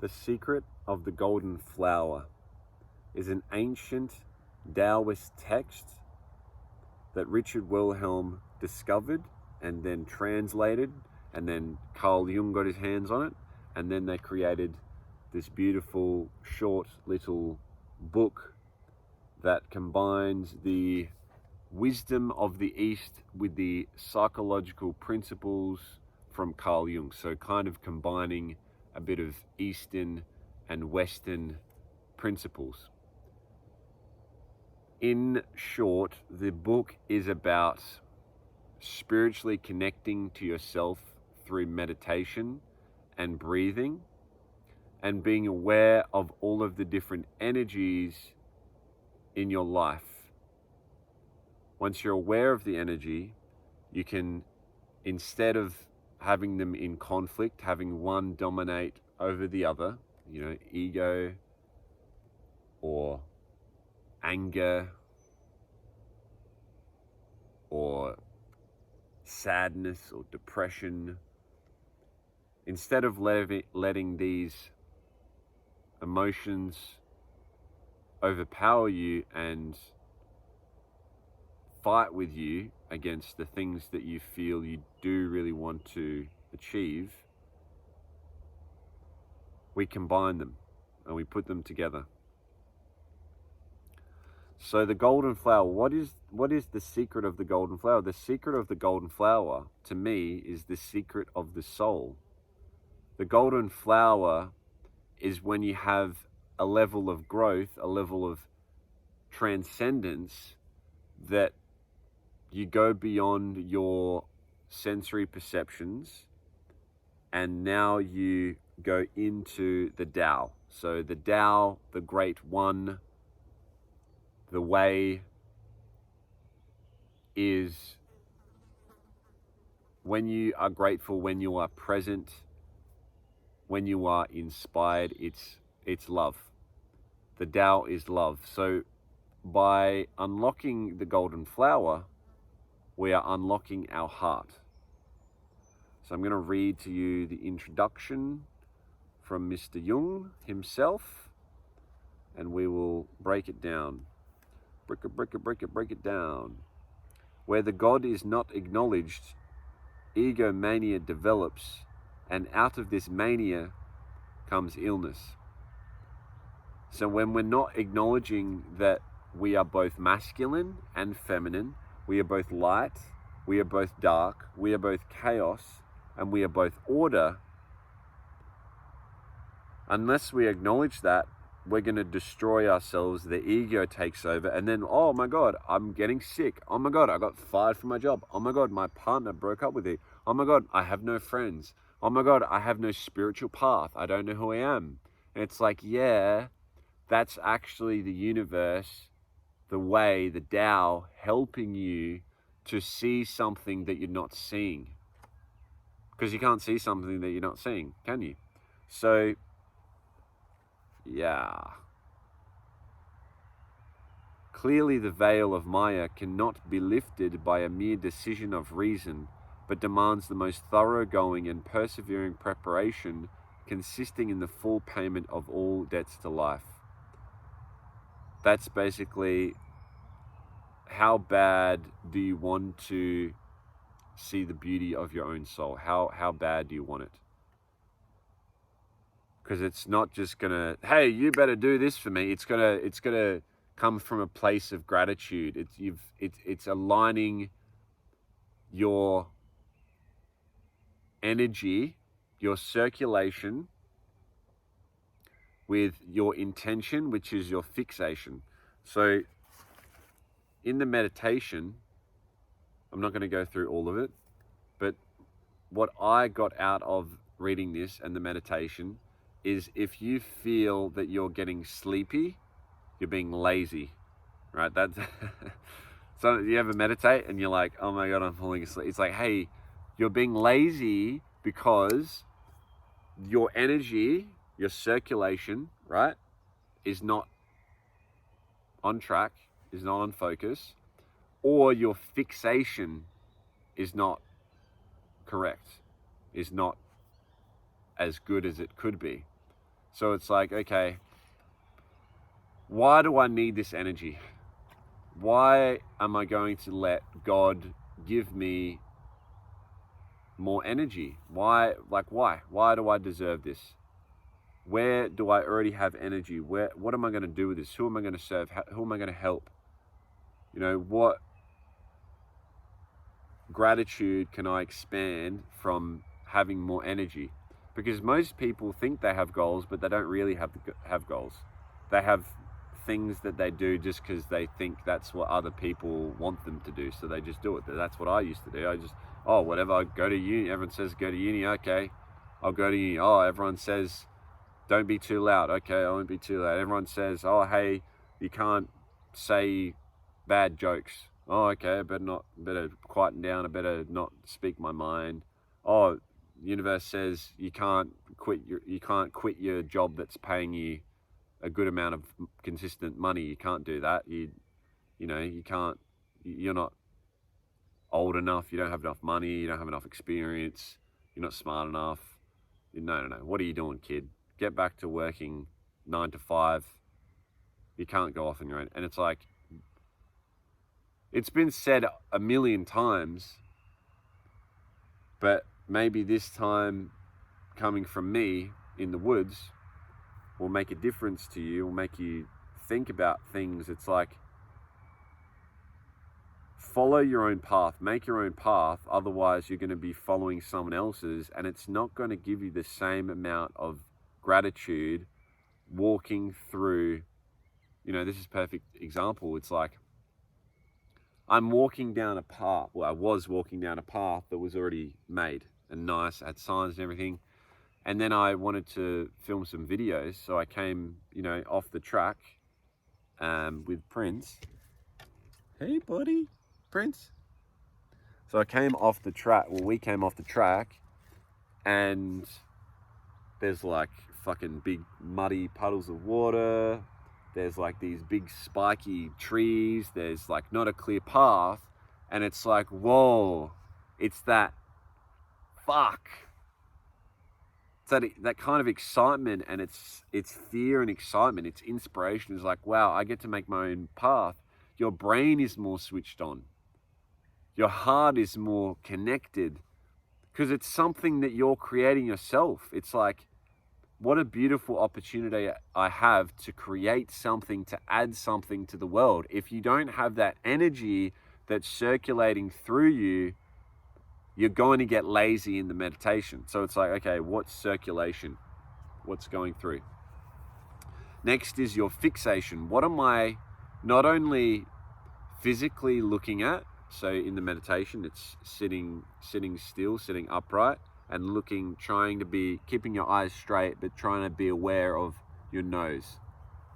The Secret of the Golden Flower is an ancient Taoist text that Richard Wilhelm discovered and then translated, and then Carl Jung got his hands on it, and then they created this beautiful short little book that combines the wisdom of the East with the psychological principles from Carl Jung. So kind of combining a bit of Eastern and Western principles. In short, the book is about spiritually connecting to yourself through meditation and breathing, and being aware of all of the different energies in your life. Once you're aware of the energy, you can, instead of having them in conflict, having one dominate over the other, ego or anger or sadness or depression, instead of letting these emotions overpower you and fight with you against the things that you feel you do really want to achieve, we combine them and we put them together. So the golden flower, what is the secret of the golden flower? The secret of the golden flower, to me, is the secret of the soul. The golden flower is when you have a level of growth, a level of transcendence, that you go beyond your sensory perceptions, and now you go into the Tao. So the Tao, the Great One, the way, is when you are grateful, when you are present, when you are inspired. It's love. The Tao is love. So by unlocking the golden flower, we are unlocking our heart. So I'm going to read to you the introduction from Mr. Jung himself, and we will break it down. Break it down. Where the God is not acknowledged, egomania develops, and out of this mania comes illness. So when we're not acknowledging that we are both masculine and feminine, we are both light, we are both dark, we are both chaos, and we are both order, unless we acknowledge that, we're going to destroy ourselves. The ego takes over, and then, oh my God, I'm getting sick. Oh my God, I got fired from my job. Oh my God, my partner broke up with me. Oh my God, I have no friends. Oh my God, I have no spiritual path. I don't know who I am. And it's like, yeah, that's actually the universe, the way, the Tao, helping you to see something that you're not seeing. Because you can't see something that you're not seeing, can you? So, yeah. Clearly the veil of Maya cannot be lifted by a mere decision of reason, but demands the most thoroughgoing and persevering preparation, consisting in the full payment of all debts to life. That's basically, how bad do you want to see the beauty of your own soul? How bad do you want it? Because it's not just gonna, hey, you better do this for me. It's gonna come from a place of gratitude. It's aligning your energy, your circulation, with your intention, which is your fixation. So in the meditation, I'm not going to go through all of it, but what I got out of reading this and the meditation is, if you feel that you're getting sleepy, you're being lazy, right? That's so you ever meditate and you're like, oh my God, I'm falling asleep. It's like, hey, you're being lazy because your energy, your circulation, right, is not on track, is not on focus, or your fixation is not correct, is not as good as it could be. So it's like, okay, why do I need this energy? Why am I going to let God give me more energy? Why do I deserve this? Where do I already have energy? What am I going to do with this? Who am I going to serve? Who am I going to help? You know, what gratitude can I expand from having more energy? Because most people think they have goals, but they don't really have goals. They have things that they do just because they think that's what other people want them to do, so they just do it. That's what I used to do. I just, oh, whatever, I go to uni. Everyone says go to uni. Okay, I'll go to uni. Oh, everyone says don't be too loud. Okay, I won't be too loud. Everyone says, oh, hey, you can't say bad jokes. Oh, okay, better quieten down. I better not speak my mind. Oh, the universe says you can't quit your job that's paying you a good amount of consistent money. You can't do that. You can't. You're not old enough. You don't have enough money. You don't have enough experience. You're not smart enough. No. What are you doing, kid? Get back to working 9 to 5. You can't go off on your own. And it's like, it's been said a million times, but maybe this time coming from me in the woods will make a difference to you, will make you think about things. It's like, follow your own path, make your own path. Otherwise, you're going to be following someone else's, and it's not going to give you the same amount of gratitude walking through. This is a perfect example. It's like, I'm walking down a path. Well, I was walking down a path that was already made and nice, had signs and everything. And then I wanted to film some videos. So I came, off the track with Prince. Hey, buddy, Prince. So I came off the track. Well, we came off the track, and there's like fucking big muddy puddles of water. There's like these big spiky trees. There's like not a clear path. And it's like, whoa, it's that fuck. It's that kind of excitement, and it's fear and excitement. It's inspiration. It's like, wow, I get to make my own path. Your brain is more switched on. Your heart is more connected because it's something that you're creating yourself. It's like, what a beautiful opportunity I have to create something, to add something to the world. If you don't have that energy that's circulating through you, you're going to get lazy in the meditation. So it's like, okay, what's circulation? What's going through? Next is your fixation. What am I not only physically looking at? So in the meditation, it's sitting still, sitting upright, and looking, keeping your eyes straight, but trying to be aware of your nose.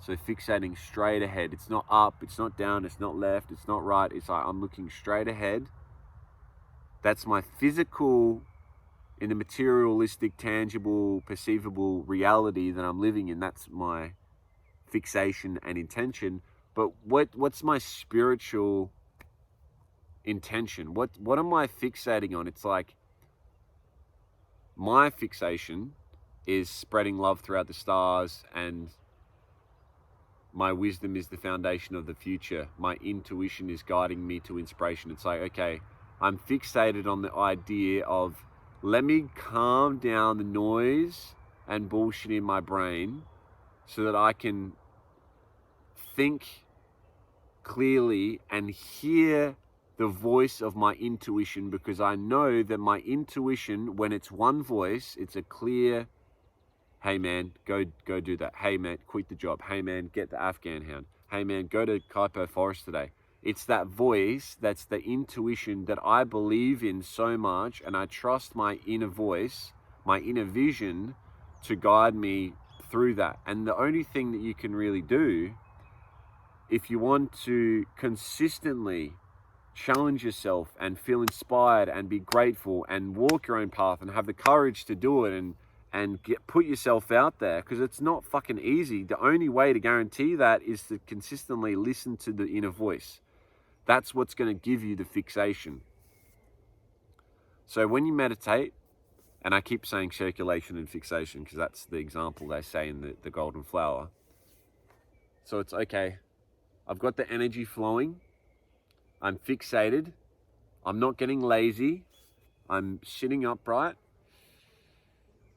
So fixating straight ahead. It's not up, it's not down, it's not left, it's not right. It's like, I'm looking straight ahead. That's my physical, in the materialistic, tangible, perceivable reality that I'm living in. That's my fixation and intention. But what's my spiritual intention? What am I fixating on? It's like, my fixation is spreading love throughout the stars, and my wisdom is the foundation of the future. My intuition is guiding me to inspiration. It's like, okay, I'm fixated on the idea of, let me calm down the noise and bullshit in my brain so that I can think clearly and hear the voice of my intuition, because I know that my intuition, when it's one voice, it's a clear, hey man, go do that. Hey man, quit the job. Hey man, get the Afghan hound. Hey man, go to Kaipo Forest today. It's that voice, that's the intuition that I believe in so much, and I trust my inner voice, my inner vision to guide me through that. And the only thing that you can really do, if you want to consistently challenge yourself and feel inspired and be grateful and walk your own path and have the courage to do it and put yourself out there, because it's not fucking easy. The only way to guarantee that is to consistently listen to the inner voice. That's what's going to give you the fixation. So when you meditate, And I keep saying circulation and fixation because that's the example they say in the golden flower. So it's okay. I've got the energy flowing. I'm fixated. I'm not getting lazy. I'm sitting upright.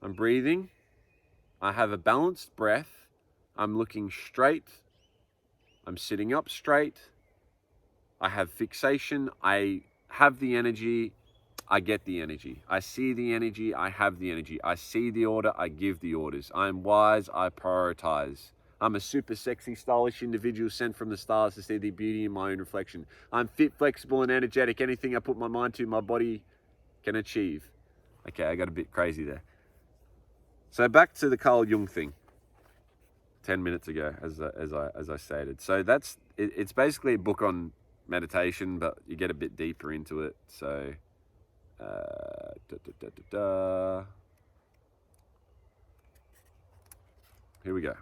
I'm breathing. I have a balanced breath. I'm looking straight. I'm sitting up straight. I have fixation. I have the energy. I get the energy. I see the energy. I have the energy. I see the order. I give the orders. I am wise. I prioritize. I'm a super sexy, stylish individual sent from the stars to see the beauty in my own reflection. I'm fit, flexible, and energetic. Anything I put my mind to, my body can achieve. Okay, I got a bit crazy there. So back to the Carl Jung thing. 10 minutes ago, as I stated. So it's basically a book on meditation, but you get a bit deeper into it. So, here we go.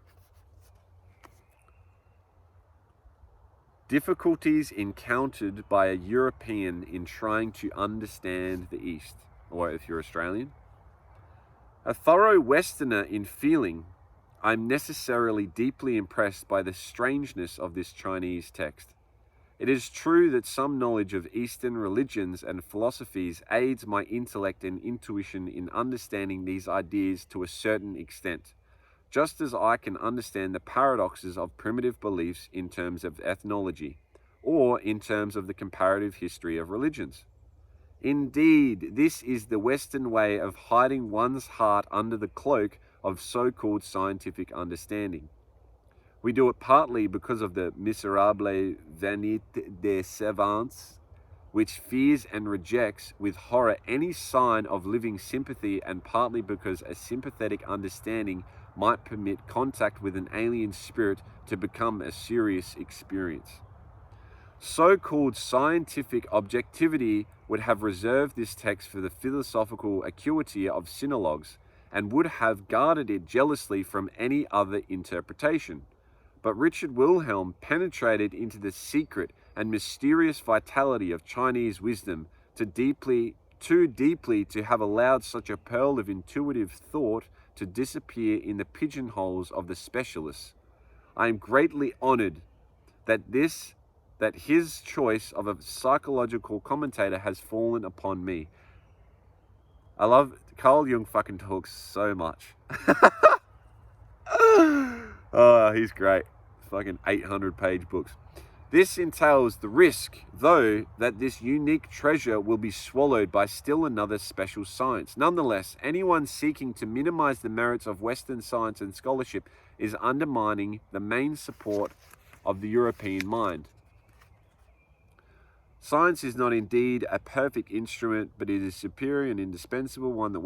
Difficulties encountered by a European in trying to understand the East, or if you're Australian. A thorough Westerner in feeling, I'm necessarily deeply impressed by the strangeness of this Chinese text. It is true that some knowledge of Eastern religions and philosophies aids my intellect and intuition in understanding these ideas to a certain extent, just as I can understand the paradoxes of primitive beliefs in terms of ethnology, or in terms of the comparative history of religions. Indeed, this is the Western way of hiding one's heart under the cloak of so-called scientific understanding. We do it partly because of the miserable vanité des savants, which fears and rejects with horror any sign of living sympathy, and partly because a sympathetic understanding might permit contact with an alien spirit to become a serious experience. So-called scientific objectivity would have reserved this text for the philosophical acuity of sinologues, and would have guarded it jealously from any other interpretation. But Richard Wilhelm penetrated into the secret and mysterious vitality of Chinese wisdom too deeply to have allowed such a pearl of intuitive thought to disappear in the pigeonholes of the specialists. I am greatly honored that his choice of a psychological commentator has fallen upon me. I love Carl Jung fucking talks so much. Oh, he's great. Fucking 800-page books. This entails the risk, though, that this unique treasure will be swallowed by still another special science. Nonetheless, anyone seeking to minimize the merits of Western science and scholarship is undermining the main support of the European mind. Science is not indeed a perfect instrument, but it is superior and indispensable, one that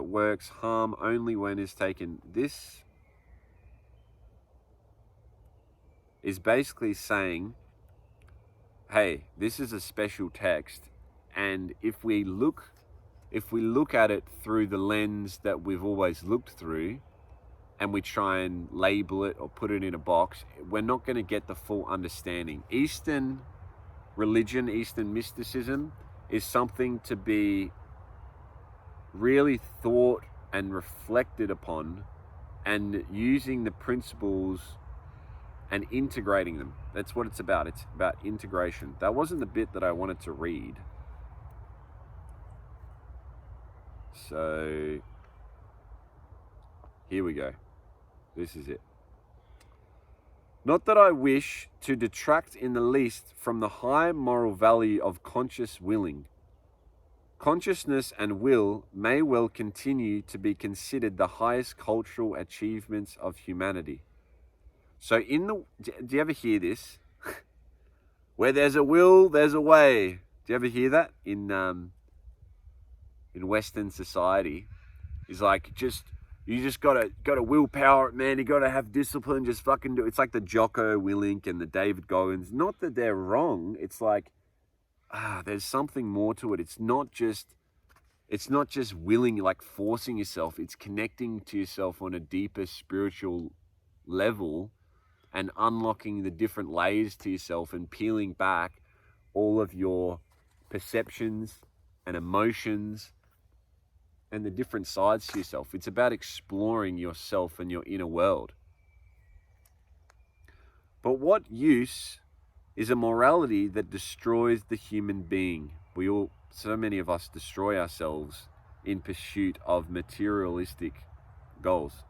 works harm only when is taken. This is basically saying, hey, this is a special text, and if we look at it through the lens that we've always looked through, and we try and label it or put it in a box, we're not going to get the full understanding. Eastern religion, Eastern mysticism is something to be really thought and reflected upon, and using the principles and integrating them. That's what it's about. It's about integration. That wasn't the bit that I wanted to read. So here we go. This is it. Not that I wish to detract in the least from the high moral value of conscious willing. Consciousness and will may well continue to be considered the highest cultural achievements of humanity. So do you ever hear this? Where there's a will, there's a way. Do you ever hear that in Western society? It's like, you just gotta willpower it, man. You gotta have discipline. Just fucking do it. It's like the Jocko Willink and the David Goggins. Not that they're wrong. It's like, there's something more to it. It's not just willing, like forcing yourself. It's connecting to yourself on a deeper spiritual level, and unlocking the different layers to yourself, and peeling back all of your perceptions and emotions and the different sides to yourself. It's about exploring yourself and your inner world. But what use is a morality that destroys the human being? So many of us destroy ourselves in pursuit of materialistic goals.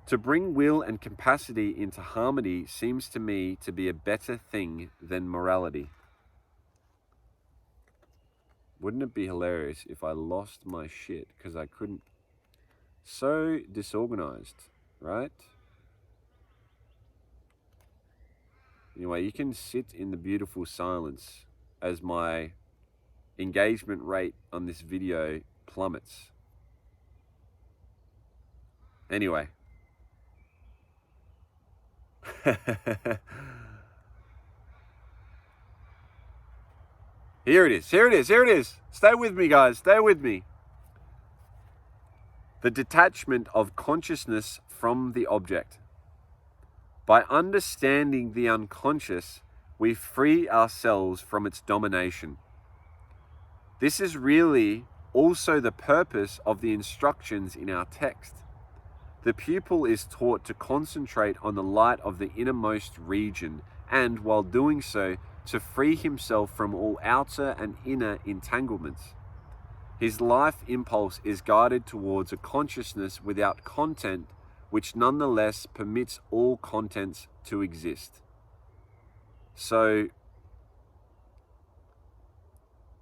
To bring will and capacity into harmony seems to me to be a better thing than morality. Wouldn't it be hilarious if I lost my shit because I couldn't? So disorganized, right? Anyway, you can sit in the beautiful silence as my engagement rate on this video plummets. Anyway. Here it is. Stay with me, guys. Stay with me. The detachment of consciousness from the object. By understanding the unconscious, we free ourselves from its domination. This is really also the purpose of the instructions in our text. The pupil is taught to concentrate on the light of the innermost region and, while doing so, to free himself from all outer and inner entanglements. His life impulse is guided towards a consciousness without content, which nonetheless permits all contents to exist. So,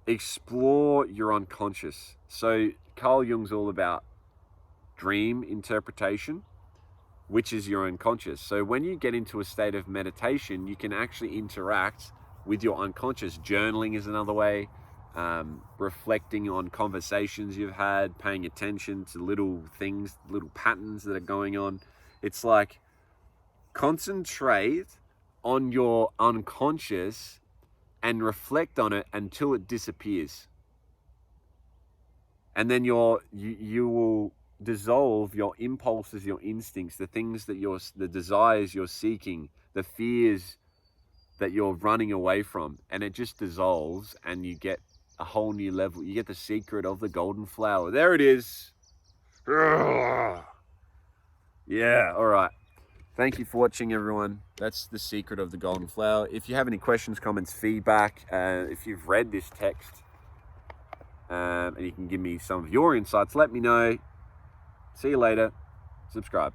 explore your unconscious. So, Carl Jung's all about dream interpretation, which is your unconscious. So when you get into a state of meditation, you can actually interact with your unconscious. Journaling is another way. Reflecting on conversations you've had, paying attention to little things, little patterns that are going on. It's like concentrate on your unconscious and reflect on it until it disappears. And then you will dissolve your impulses, your instincts, the things that the desires you're seeking, the fears that you're running away from, and it just dissolves and you get a whole new level. You get the secret of the golden flower. There it is. Yeah, all right. Thank you for watching, everyone. That's the secret of the golden flower. If you have any questions, comments, feedback, if you've read this text, and you can give me some of your insights, let me know. See you later. Subscribe.